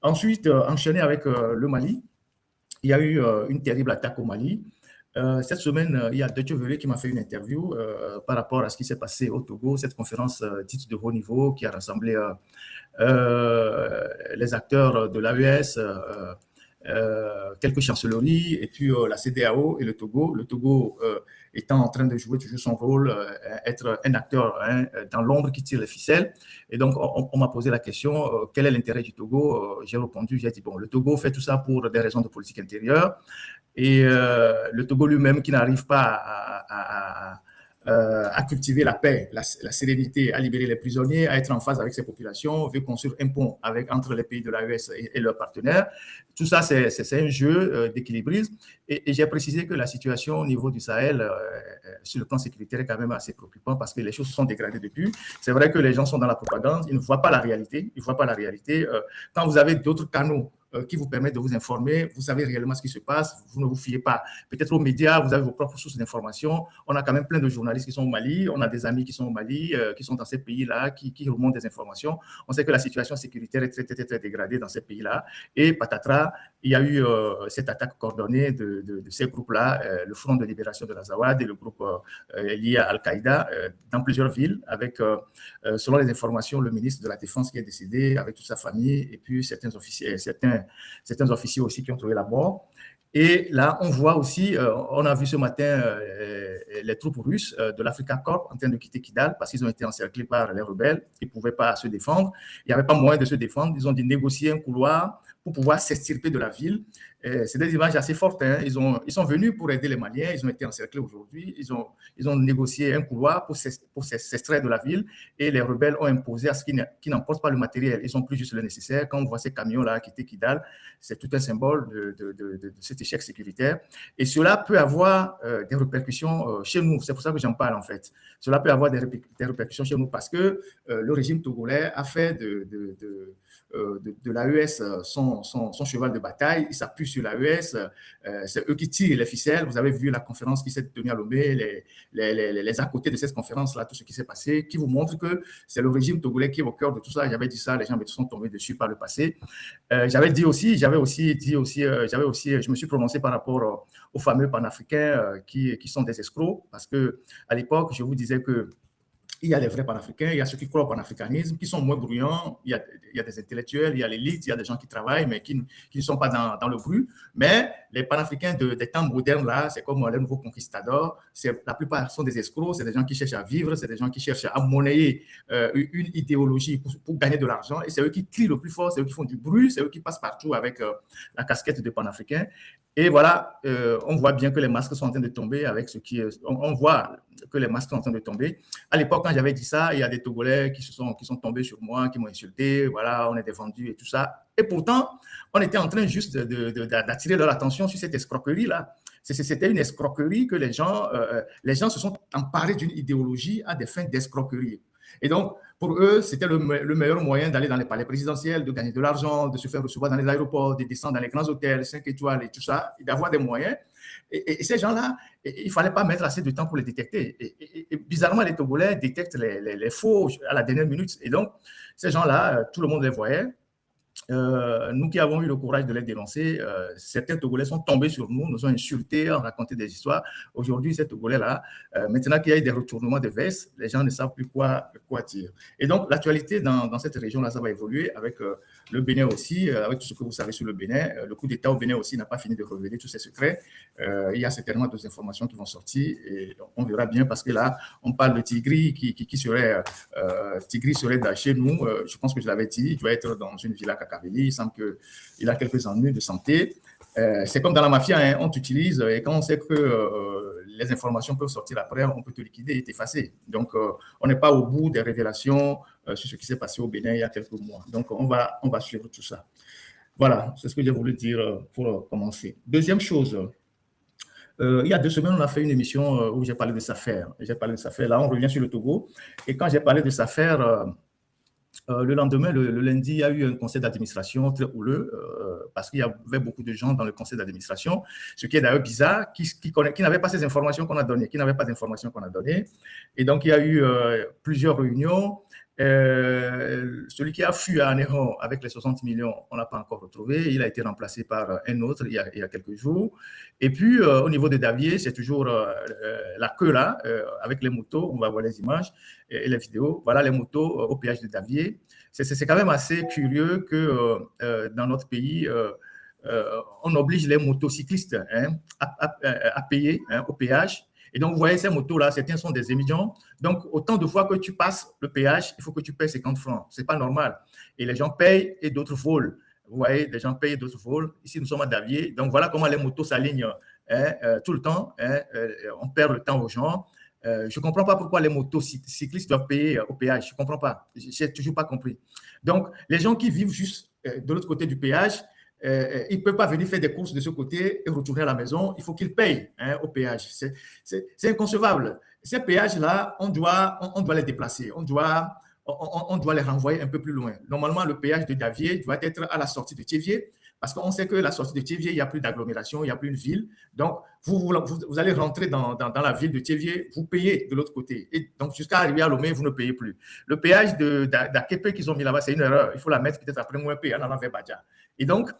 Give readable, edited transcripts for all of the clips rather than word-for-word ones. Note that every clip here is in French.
Ensuite, enchaîné avec le Mali, il y a eu une terrible attaque au Mali. Cette semaine, il y a Deutsche Welle qui m'a fait une interview par rapport à ce qui s'est passé au Togo, cette conférence dite de haut niveau qui a rassemblé les acteurs de l'AES, quelques chancelleries, et puis la CEDEAO et le Togo. Le Togo étant en train de jouer toujours son rôle, être un acteur dans l'ombre qui tire les ficelles. Et donc, on m'a posé la question, quel est l'intérêt du Togo? J'ai répondu, j'ai dit, bon, le Togo fait tout ça pour des raisons de politique intérieure. Et le Togo lui-même qui n'arrive pas à cultiver la paix, la sérénité, à libérer les prisonniers, à être en phase avec ses populations, veut construire un pont entre les pays de l'AES et leurs partenaires. Tout ça, c'est un jeu d'équilibrisme. Et j'ai précisé que la situation au niveau du Sahel, sur le plan sécuritaire, est quand même assez préoccupante parce que les choses se sont dégradées depuis. C'est vrai que les gens sont dans la propagande, ils ne voient pas la réalité. Ils ne voient pas la réalité. Quand vous avez d'autres canaux qui vous permettent de vous informer, vous savez réellement ce qui se passe, vous ne vous fiez pas peut-être aux médias, vous avez vos propres sources d'information. On a quand même plein de journalistes qui sont au Mali, on a des amis qui sont au Mali, qui sont dans ces pays-là, qui remontent des informations. On sait que la situation sécuritaire est très, très, très, très dégradée dans ces pays-là. Et patatras, il y a eu cette attaque coordonnée de ces groupes-là, le Front de libération de l'Azawad et le groupe lié à Al-Qaïda, dans plusieurs villes, avec, selon les informations, le ministre de la Défense qui est décédé avec toute sa famille, et puis certains officiers aussi qui ont trouvé la mort. Et là, on voit aussi, on a vu ce matin les troupes russes de l'Africa Corps en train de quitter Kidal parce qu'ils ont été encerclés par les rebelles. Ils ne pouvaient pas se défendre. Il n'y avait pas moyen de se défendre. Ils ont dû négocier un couloir pour pouvoir s'extirper de la ville. C'est des images assez fortes. Hein. Ils sont venus pour aider les Maliens. Ils ont été encerclés aujourd'hui. Ils ont négocié un couloir pour s'extraire de la ville. Et les rebelles ont imposé à ce qu'ils n'emportent pas le matériel. Ils n'ont plus juste le nécessaire. Quand on voit ces camions-là quitter Kidal, c'est tout un symbole de cet échec sécuritaire. Et cela peut avoir des répercussions chez nous. C'est pour ça que j'en parle, en fait. Cela peut avoir des répercussions chez nous parce que le régime togolais a fait de l'AES son cheval de bataille. Il s'appuie sur l'AES. C'est eux qui tirent les ficelles. Vous avez vu la conférence qui s'est tenue à Lomé, les à côté de cette conférence-là, tout ce qui s'est passé, qui vous montre que c'est le régime togolais qui est au cœur de tout ça. J'avais dit ça, les gens me sont tombés dessus par le passé. Je me suis prononcé par rapport aux fameux panafricains qui sont des escrocs, parce qu'à l'époque, je vous disais que il y a les vrais panafricains, il y a ceux qui croient au panafricanisme, qui sont moins bruyants, il y a des intellectuels, il y a l'élite, il y a des gens qui travaillent, mais qui ne sont pas dans le bruit. Mais les panafricains des temps modernes, là, c'est comme les nouveaux conquistadors, la plupart sont des escrocs, c'est des gens qui cherchent à vivre, c'est des gens qui cherchent à monnayer une idéologie pour gagner de l'argent, et c'est eux qui crient le plus fort, c'est eux qui font du bruit, c'est eux qui passent partout avec la casquette de panafricain. Et voilà, on voit bien que les masques sont en train de tomber avec ce qui est... On voit que les masques sont en train de tomber. À l'époque, quand j'avais dit ça, il y a des Togolais qui sont tombés sur moi, qui m'ont insulté, voilà, on est des vendus et tout ça. Et pourtant, on était en train juste d'attirer leur attention sur cette escroquerie-là. C'était une escroquerie que les gens se sont emparés d'une idéologie à des fins d'escroquerie. Et donc, pour eux, c'était le meilleur moyen d'aller dans les palais présidentiels, de gagner de l'argent, de se faire recevoir dans les aéroports, de descendre dans les grands hôtels, 5 étoiles et tout ça, et d'avoir des moyens. Et ces gens-là, il ne fallait pas mettre assez de temps pour les détecter. Et bizarrement, les Togolais détectent les faux à la dernière minute. Et donc, ces gens-là, tout le monde les voyait. Nous qui avons eu le courage de les dénoncer, certains Togolais sont tombés sur nous, nous ont insultés, ont raconté des histoires. Aujourd'hui, ces Togolais-là, maintenant qu'il y a eu des retournements de veste, les gens ne savent plus quoi dire. Et donc, l'actualité dans cette région-là, ça va évoluer avec le Bénin aussi, avec tout ce que vous savez sur le Bénin. Le coup d'État au Bénin aussi n'a pas fini de révéler tous ses secrets. Il y a certainement d'autres informations qui vont sortir et on verra bien parce que là, on parle de Tigri qui serait... Tigri serait chez nous, je pense que je l'avais dit, il doit être dans une villa Kakaveli, il semble qu'il a quelques ennuis de santé. C'est comme dans la mafia, hein, on t'utilise et quand on sait que les informations peuvent sortir après, on peut te liquider et t'effacer. Donc, on n'est pas au bout des révélations sur ce qui s'est passé au Bénin il y a quelques mois. Donc, on va suivre tout ça. Voilà, c'est ce que j'ai voulu dire pour commencer. Deuxième chose, il y a 2 semaines, on a fait une émission où j'ai parlé de SAFER. Là, on revient sur le Togo. Et quand j'ai parlé de SAFER, le lendemain, le lundi, il y a eu un conseil d'administration très houleux parce qu'il y avait beaucoup de gens dans le conseil d'administration, ce qui est d'ailleurs bizarre, qui n'avaient pas ces informations qu'on a données, qui n'avaient pas d'informations qu'on a données. Et donc, il y a eu plusieurs réunions Celui qui a fui à Anéron avec les 60 millions, on n'a pas encore retrouvé. Il a été remplacé par un autre il y a quelques jours. Et puis, au niveau de Davier, c'est toujours la queue là, avec les motos. On va voir les images et les vidéos. Voilà les motos au péage de Davier. C'est quand même assez curieux que dans notre pays, on oblige les motocyclistes à payer au péage. Et donc, vous voyez ces motos-là, certains sont des émigrants. Donc, autant de fois que tu passes le péage, il faut que tu payes 50 francs. Ce n'est pas normal. Et les gens payent et d'autres volent. Vous voyez, les gens payent et d'autres volent. Ici, nous sommes à Davier. Donc, voilà comment les motos s'alignent tout le temps. On perd le temps aux gens. Je ne comprends pas pourquoi les motocyclistes doivent payer au péage. Je ne comprends pas. Je n'ai toujours pas compris. Donc, les gens qui vivent juste de l'autre côté du péage, ils ne peuvent pas venir faire des courses de ce côté et retourner à la maison. Il faut qu'ils payent au péage. C'est inconcevable. Ces péages-là, on doit les déplacer. On doit les renvoyer un peu plus loin. Normalement, le péage de Davier doit être à la sortie de Thiévier, parce qu'on sait que la sortie de Thiévier, il n'y a plus d'agglomération, il n'y a plus une ville. Donc, vous allez rentrer dans la ville de Thiévier, vous payez de l'autre côté. Et donc, jusqu'à arriver à Lomé, vous ne payez plus. Le péage d'Akepe qu'ils ont mis là-bas, c'est une erreur. Il faut la mettre peut-être après Mouepé, en allant vers Badja. Et donc,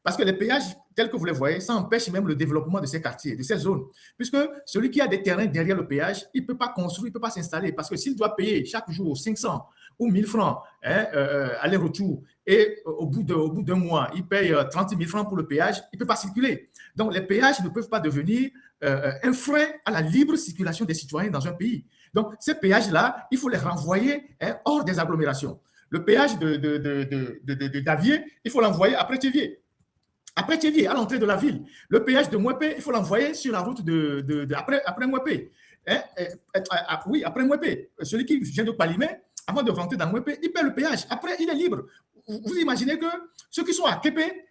parce que les péages, tels que vous les voyez, ça empêche même le développement de ces quartiers, de ces zones. Puisque celui qui a des terrains derrière le péage, il ne peut pas construire, il ne peut pas s'installer. Parce que s'il doit payer chaque jour 500 ou 1000 francs aller-retour, et au bout d'un mois, il paye 30 000 francs pour le péage, il ne peut pas circuler. Donc, les péages ne peuvent pas devenir un frein à la libre circulation des citoyens dans un pays. Donc, ces péages-là, il faut les renvoyer hors des agglomérations. Le péage de Davier, il faut l'envoyer après Thiévier. Après Thiévier, à l'entrée de la ville. Le péage de Mouepé, il faut l'envoyer sur la route après Mouepé. Oui, après Mouepé. Celui qui vient de Palimé, avant de rentrer dans Mouepé, il paie le péage. Après, il est libre. Vous imaginez que ceux qui sont à Képé,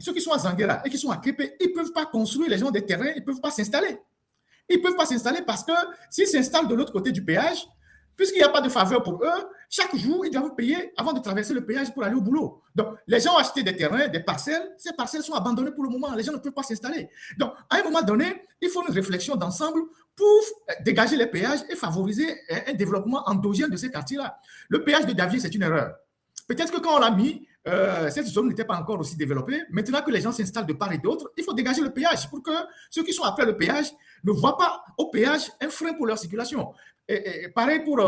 ceux qui sont à Zanguera et qui sont à Képé, ils ne peuvent pas construire les gens des terrains, ils ne peuvent pas s'installer. Ils ne peuvent pas s'installer parce que s'ils s'installent de l'autre côté du péage, puisqu'il n'y a pas de faveur pour eux, chaque jour, ils doivent payer avant de traverser le péage pour aller au boulot. Donc, les gens ont acheté des terrains, des parcelles. Ces parcelles sont abandonnées pour le moment. Les gens ne peuvent pas s'installer. Donc, à un moment donné, il faut une réflexion d'ensemble pour dégager les péages et favoriser un développement endogène de ces quartiers-là. Le péage de Davier, c'est une erreur. Peut-être que quand on l'a mis, cette zone n'était pas encore aussi développée. Maintenant que les gens s'installent de part et d'autre, il faut dégager le péage pour que ceux qui sont après le péage ne voient pas au péage un frein pour leur circulation. Et pareil pour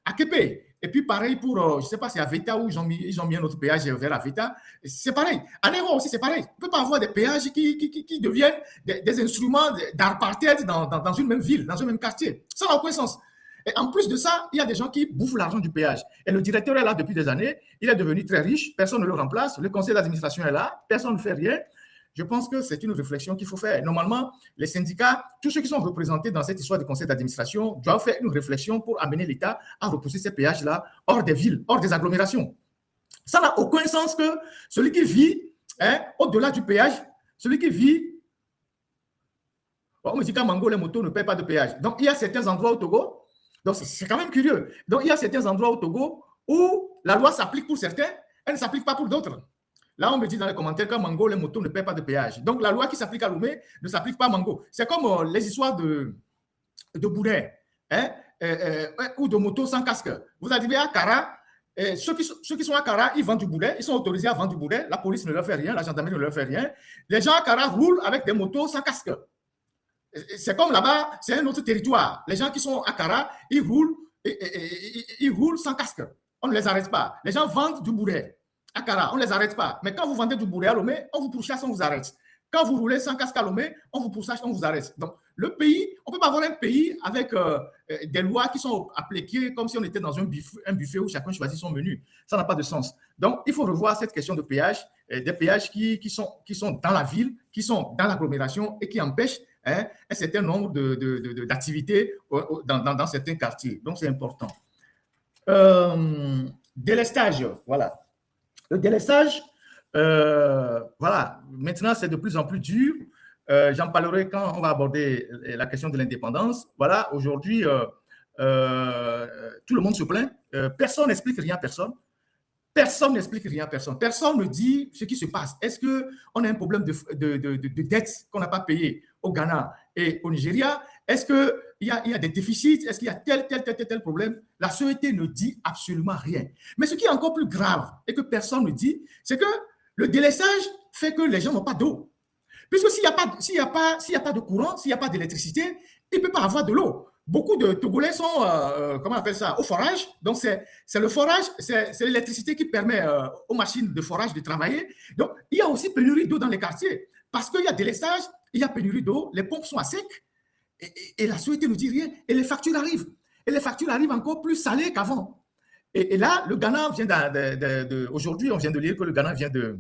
Akepe. Et puis pareil pour, je ne sais pas, c'est à Veta où ils ont mis un autre péage vers Aveta. C'est pareil. À Néron aussi, c'est pareil. On ne peut pas avoir des péages qui deviennent des instruments d'apartheid dans une même ville, dans un même quartier. Ça n'a aucun sens. Et en plus de ça, il y a des gens qui bouffent l'argent du péage. Et le directeur est là depuis des années. Il est devenu très riche. Personne ne le remplace. Le conseil d'administration est là. Personne ne fait rien. Je pense que c'est une réflexion qu'il faut faire. Normalement, les syndicats, tous ceux qui sont représentés dans cette histoire du conseil d'administration doivent faire une réflexion pour amener l'État à repousser ces péages-là hors des villes, hors des agglomérations. Ça n'a aucun sens que celui qui vit au-delà du péage, celui qui vit... On me dit qu'à Mango, les motos ne paient pas de péage. Donc, il y a certains endroits au Togo, donc c'est quand même curieux. Donc, il y a certains endroits au Togo où la loi s'applique pour certains, elle ne s'applique pas pour d'autres. Là, on me dit dans les commentaires qu'à Mango, les motos ne paient pas de péage. Donc, la loi qui s'applique à Lomé ne s'applique pas à Mango. C'est comme les histoires de boudin ou de motos sans casque. Vous arrivez à Kara, ceux qui sont à Kara, ils vendent du boudin, ils sont autorisés à vendre du boudin. La police ne leur fait rien, la gendarmerie ne leur fait rien. Les gens à Kara roulent avec des motos sans casque. C'est comme là-bas, c'est un autre territoire. Les gens qui sont à Kara, ils roulent sans casque. On ne les arrête pas. Les gens vendent du boudin. À Kara, on ne les arrête pas. Mais quand vous vendez du boudin à Lomé, on vous pourchasse, on vous arrête. Quand vous roulez sans casque à Lomé, on vous pourchasse, on vous arrête. Donc, le pays, on ne peut pas avoir un pays avec des lois qui sont appliquées comme si on était dans un buffet où chacun choisit son menu. Ça n'a pas de sens. Donc, il faut revoir cette question de péage, des péages qui sont dans la ville, qui sont dans l'agglomération et qui empêchent un certain nombre d'activités dans certains quartiers. Donc, c'est important. Délestage, voilà. Le délestage, voilà, maintenant c'est de plus en plus dur. J'en parlerai quand on va aborder la question de l'indépendance. Voilà, aujourd'hui, tout le monde se plaint. Personne n'explique rien à personne. Personne n'explique rien à personne. Personne ne dit ce qui se passe. Est-ce qu'on a un problème de dette qu'on n'a pas payé au Ghana et au Nigeria? Est-ce que il y a des déficits? Est-ce qu'il y a tel problème? La CET ne dit absolument rien. Mais ce qui est encore plus grave et que personne ne dit, c'est que le délaissage fait que les gens n'ont pas d'eau. Puisque s'il n'y a pas de courant, s'il n'y a pas d'électricité, il ne peut pas avoir de l'eau. Beaucoup de Togolais sont, comment on appelle ça, au forage. Donc, c'est le forage, c'est l'électricité qui permet aux machines de forage de travailler. Donc, il y a aussi pénurie d'eau dans les quartiers. Parce qu'il y a délaissage, il y a pénurie d'eau, les pompes sont à sec. Et la société ne dit rien. Et les factures arrivent. Et les factures arrivent encore plus salées qu'avant. Et là, le Ghana vient aujourd'hui, on vient de lire que le Ghana vient de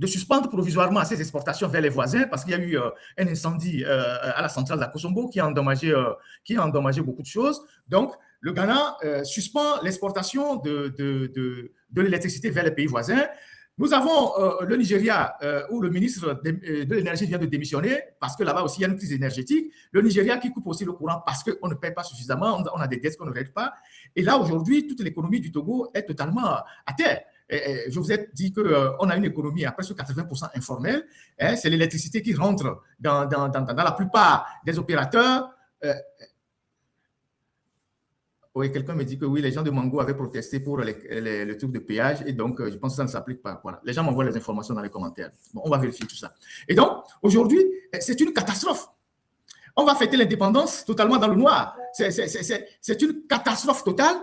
suspendre provisoirement ses exportations vers les voisins parce qu'il y a eu un incendie à la centrale d'Akosombo qui a endommagé beaucoup de choses. Donc, le Ghana suspend l'exportation de l'électricité vers les pays voisins. Nous avons le Nigeria où le ministre de l'énergie vient de démissionner parce que là-bas aussi il y a une crise énergétique. Le Nigeria qui coupe aussi le courant parce qu'on ne paye pas suffisamment, on a des dettes qu'on ne règle pas. Et là, aujourd'hui, toute l'économie du Togo est totalement à terre. Et je vous ai dit qu'on a une économie à presque 80% informelle. C'est l'électricité qui rentre dans la plupart des opérateurs. Oui, quelqu'un me dit que oui, les gens de Mango avaient protesté pour le truc de péage et donc je pense que ça ne s'applique pas. Voilà. Les gens m'envoient les informations dans les commentaires. Bon, on va vérifier tout ça. Et donc, aujourd'hui, c'est une catastrophe. On va fêter l'indépendance totalement dans le noir. C'est une catastrophe totale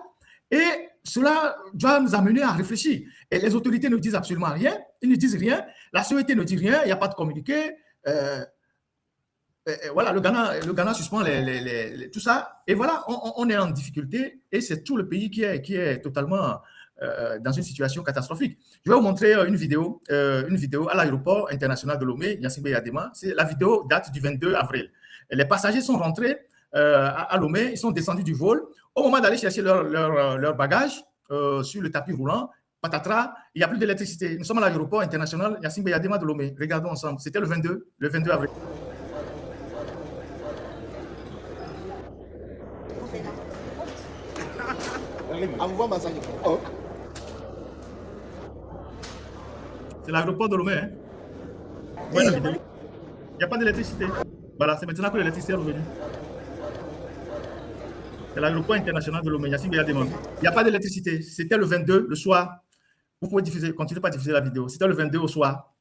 et cela doit nous amener à réfléchir. Et les autorités ne disent absolument rien. Ils ne disent rien. La société ne dit rien. Il n'y a pas de communiqué. Voilà, le Ghana suspend tout ça. Et voilà, on est en difficulté et c'est tout le pays qui est totalement dans une situation catastrophique. Je vais vous montrer une vidéo à l'aéroport international de Lomé, Gnassingbé Eyadema. La vidéo date du 22 avril. Les passagers sont rentrés à Lomé, ils sont descendus du vol. Au moment d'aller chercher leur bagage sur le tapis roulant, patatras, il n'y a plus d'électricité. Nous sommes à l'aéroport international Gnassingbé Eyadema de Lomé. Regardons ensemble. C'était le 22 avril. C'est l'aéroport de Lomé. Hein? Ouais, il n'y a pas d'électricité. Voilà, c'est maintenant que l'électricité est revenue. C'est l'aéroport international de Lomé. Il n'y a pas d'électricité. C'était le 22, le soir. Vous pouvez continuer à diffuser la vidéo. C'était le 22 au soir.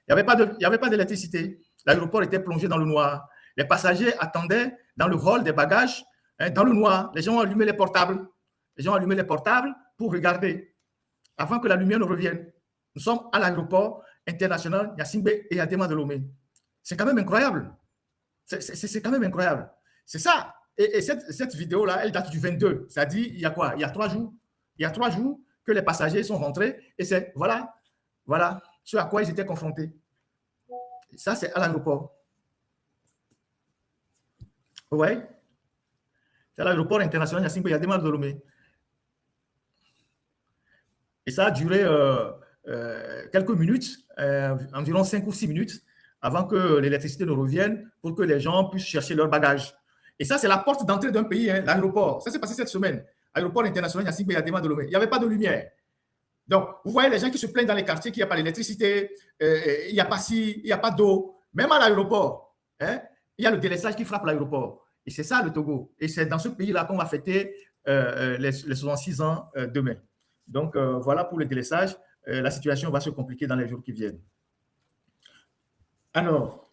Il n'y avait pas d'électricité. L'aéroport était plongé dans le noir. Les passagers attendaient dans le hall des bagages, hein, dans le noir. Les gens ont allumé les portables. Les gens ont allumé les portables pour regarder avant que la lumière ne revienne. Nous sommes à l'aéroport international Gnassingbé Eyadema de Lomé. C'est quand même incroyable. C'est quand même incroyable. C'est ça. Et cette vidéo-là, elle date du 22. Ça dit, il y a quoi? Il y a 3 jours. Il y a 3 jours que les passagers sont rentrés et c'est, voilà ce à quoi ils étaient confrontés. Et ça, c'est à l'aéroport. Oui. C'est à l'aéroport international Gnassingbé Eyadema de Lomé. Et ça a duré quelques minutes, environ 5 ou 6 minutes, avant que l'électricité ne revienne pour que les gens puissent chercher leurs bagages. Et ça, c'est la porte d'entrée d'un pays, hein, l'aéroport. Ça s'est passé cette semaine. Aéroport international Gnassingbé Eyadema de Lomé. Il n'y avait pas de lumière. Donc, vous voyez les gens qui se plaignent dans les quartiers qu'il n'y a pas d'électricité, il n'y a pas ci, il n'y a pas d'eau. Même à l'aéroport, hein, il y a le délaissage qui frappe l'aéroport. Et c'est ça le Togo. Et c'est dans ce pays-là qu'on va fêter les 66 ans demain. Donc, voilà pour le délaissage. La situation va se compliquer dans les jours qui viennent. Alors,